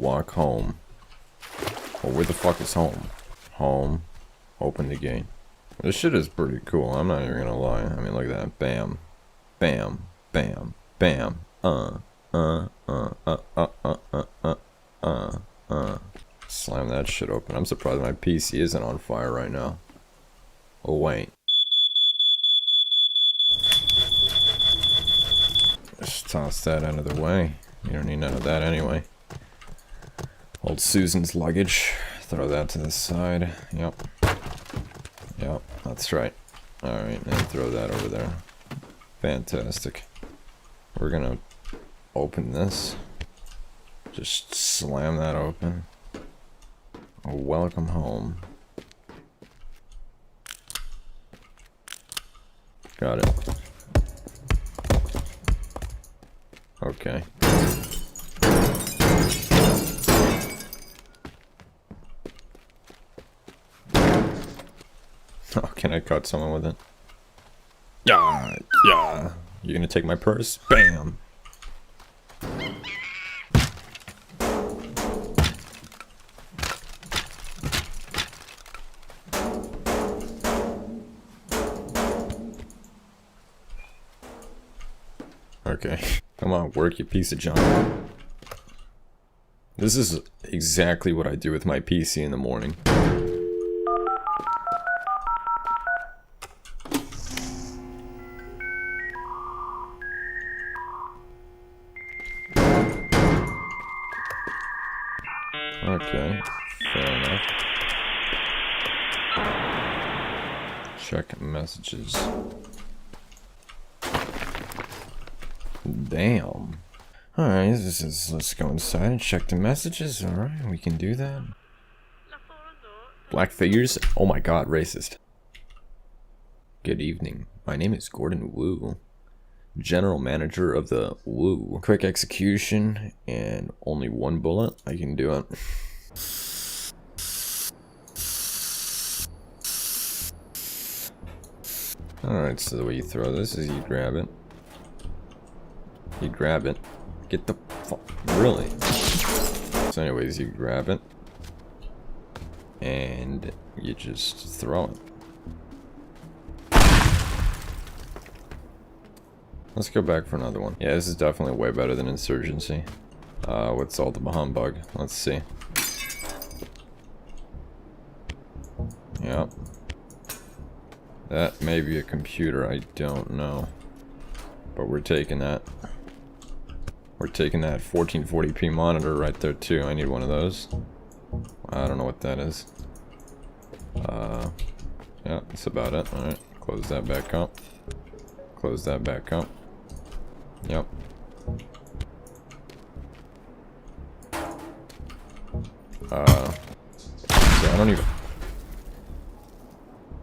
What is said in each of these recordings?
walk home. Well, where the fuck is home? Home. Open the gate. This shit is pretty cool, I'm not even gonna lie. I mean, look at that. Bam. Bam. Bam. Bam. Slam that shit open. I'm surprised my PC isn't on fire right now. Oh, wait. Just toss that out of the way. You don't need none of that anyway. Old Susan's luggage. Throw that to the side. Yep. Yep, that's right. Alright, and throw that over there. Fantastic. We're gonna open this. Just slam that open. Welcome home. Got it. Okay. Oh, can I cut someone with it? Yeah, yeah. You gonna take my purse? Bam. Okay. Come on, work, you piece of junk. This is exactly what I do with my PC in the morning. Okay, fair enough. Check messages. Damn. Alright, let's go inside and check the messages. Alright, we can do that. Black figures? Oh my god, racist. Good evening. My name is Gordon Wu, General Manager of the Wu. Quick execution and only one bullet. I can do it. Alright, so the way you throw this is you grab it. You grab it. Get the fuck. Really? So anyways, you grab it. And you just throw it. Let's go back for another one. Yeah, this is definitely way better than Insurgency. What's all the humbug? Let's see. Yep. That may be a computer, I don't know. But we're taking that. We're taking that 1440p monitor right there too. I need one of those. I don't know what that is. Yeah, that's about it. Alright, close that back up. Close that back up. Yep. So I don't even...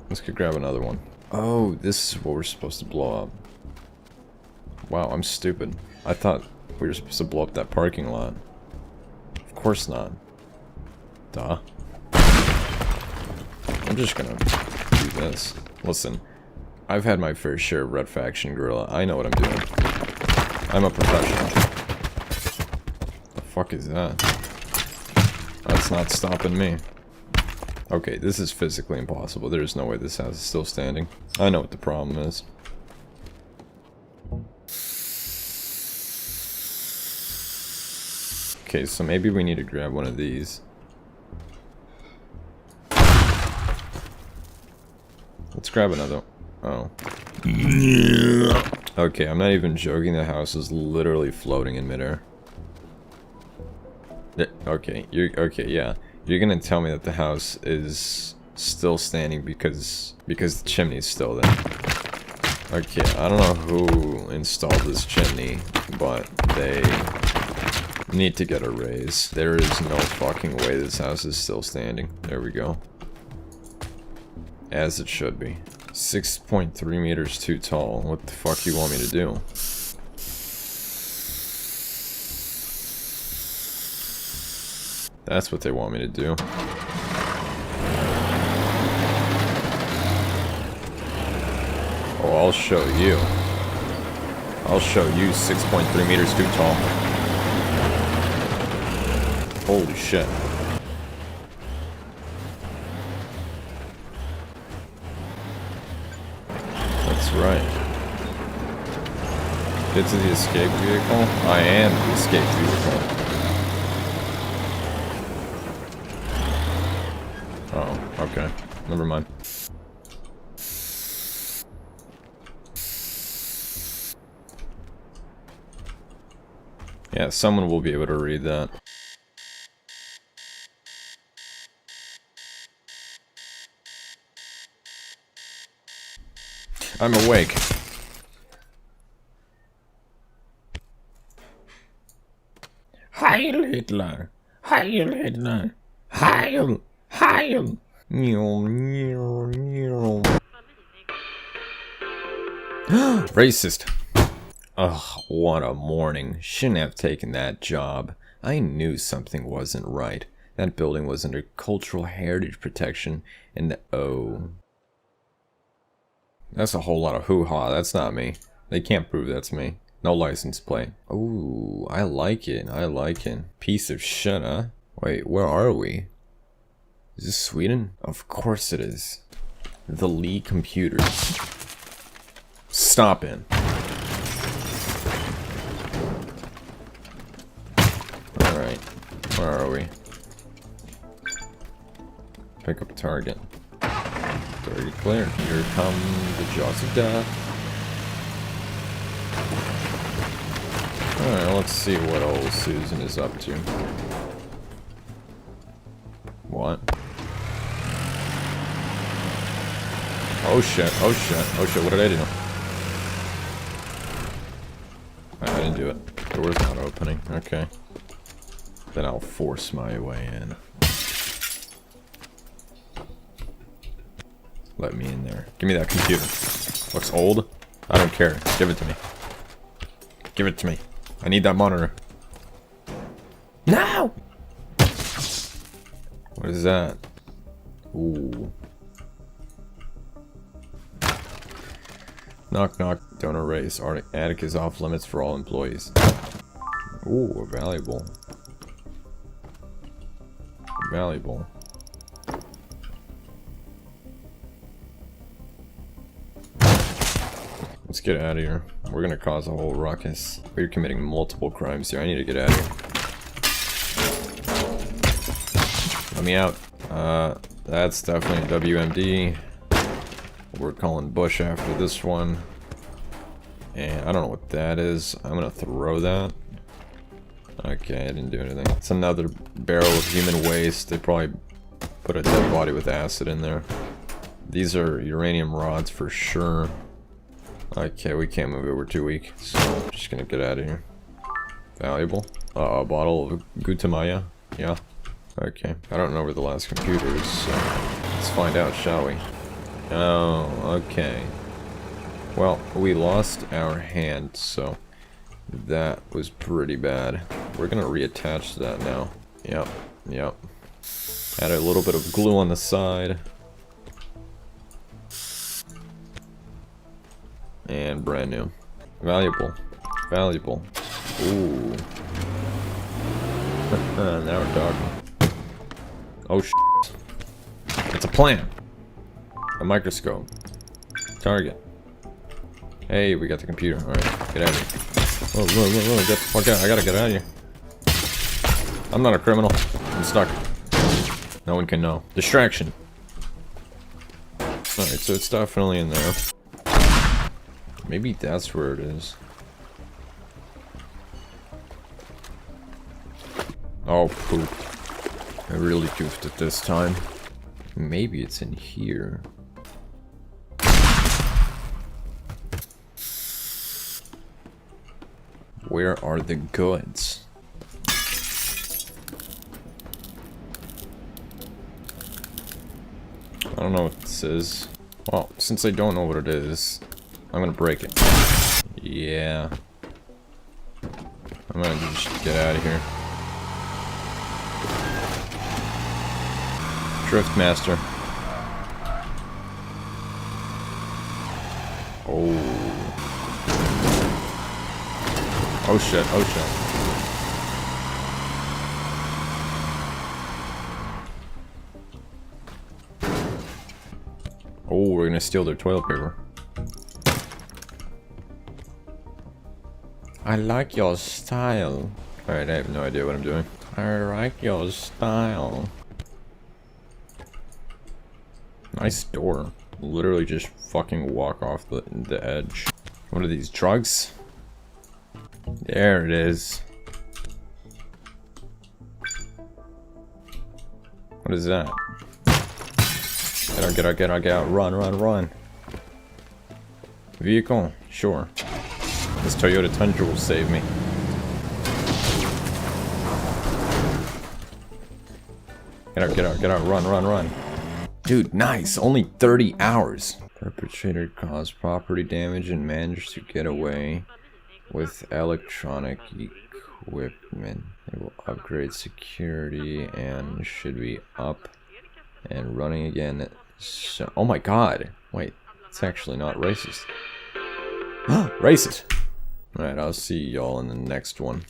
Let's go grab another one. Oh, this is what we're supposed to blow up. Wow, I'm stupid. I thought we were supposed to blow up that parking lot. Of course not. Duh. I'm just gonna do this. Listen, I've had my fair share of Red Faction Guerrilla. I know what I'm doing. I'm a professional. The fuck is that? That's not stopping me. Okay, this is physically impossible. There's no way this house is still standing. I know what the problem is. Okay, so maybe we need to grab one of these. Let's grab another. Oh. Okay, I'm not even joking. The house is literally floating in midair. Okay, okay, yeah. You're gonna tell me that the house is still standing because the chimney's still there. Okay, I don't know who installed this chimney, but they need to get a raise. There is no fucking way this house is still standing. There we go. As it should be. 6.3 meters too tall. What the fuck you want me to do? That's what they want me to do. Oh, I'll show you. I'll show you 6.3 meters too tall. Holy shit. That's right. Get to the escape vehicle? I am the escape vehicle. Oh, okay. Never mind. Yeah, someone will be able to read that. I'm awake. Heil Hitler! Heil Hitler! Heil! Heil! Racist. Ugh, what a morning. Shouldn't have taken that job. I knew something wasn't right. That building was under cultural heritage protection, and oh. That's a whole lot of hoo-ha. That's not me. They can't prove that's me. No license plate. Ooh, I like it. I like it. Piece of shit, huh? Wait, where are we? Is this Sweden? Of course it is. The Lee Computers. Stop it. Alright. Where are we? Pick up a target. Target clear. Here come the jaws of death. Alright, let's see what old Susan is up to. What? Oh shit, oh shit, oh shit, what did I do? I didn't do it. Door's not opening, okay. Then I'll force my way in. Let me in there. Give me that computer. Looks old? I don't care. Give it to me. Give it to me. I need that monitor. No! What is that? Ooh. Knock knock. Don't erase. Attic is off limits for all employees. Ooh, valuable. Valuable. Let's get out of here. We're gonna cause a whole ruckus. We're committing multiple crimes here. I need to get out of here. Let me out. That's definitely a WMD. We're calling Bush after this one. And I don't know what that is. I'm gonna throw that. Okay, I didn't do anything. It's another barrel of human waste. They probably put a dead body with acid in there. These are uranium rods for sure. Okay, we can't move it, we're too weak. So I'm just gonna get out of here. Valuable. A bottle of Gutamaya. Yeah. Okay. I don't know where the last computer is, so let's find out, shall we? Oh, okay. Well, we lost our hand, so that was pretty bad. We're gonna reattach that now. Yep, yep. Add a little bit of glue on the side. And brand new. Valuable. Valuable. Ooh. Now we're talking. Oh sh**. It's a plant. A microscope. Target. Hey, we got the computer. Alright, get out of here. Whoa, whoa, whoa, whoa, get the fuck out. I gotta get out of here. I'm not a criminal. I'm stuck. No one can know. Distraction. Alright, so it's definitely in there. Maybe that's where it is. Oh, poop. I really goofed it this time. Maybe it's in here. Where are the goods? I don't know what this is. Well, since I don't know what it is, I'm gonna break it. Yeah. I'm gonna just get out of here. Driftmaster. Oh. Oh shit, oh shit. steal their toilet paper. I like your style. Alright, I have no idea what I'm doing. I like your style. Nice door. Literally just fucking walk off the edge. What are these, drugs? There it is. What is that? Get out. Run. Vehicle? Sure. This Toyota Tundra will save me. Get out, run. Dude, nice! Only 30 hours! Perpetrator caused property damage and managed to get away with electronic equipment. It will upgrade security and should be up and running again. So, oh my god! Wait, it's actually not racist. Racist! Alright, I'll see y'all in the next one.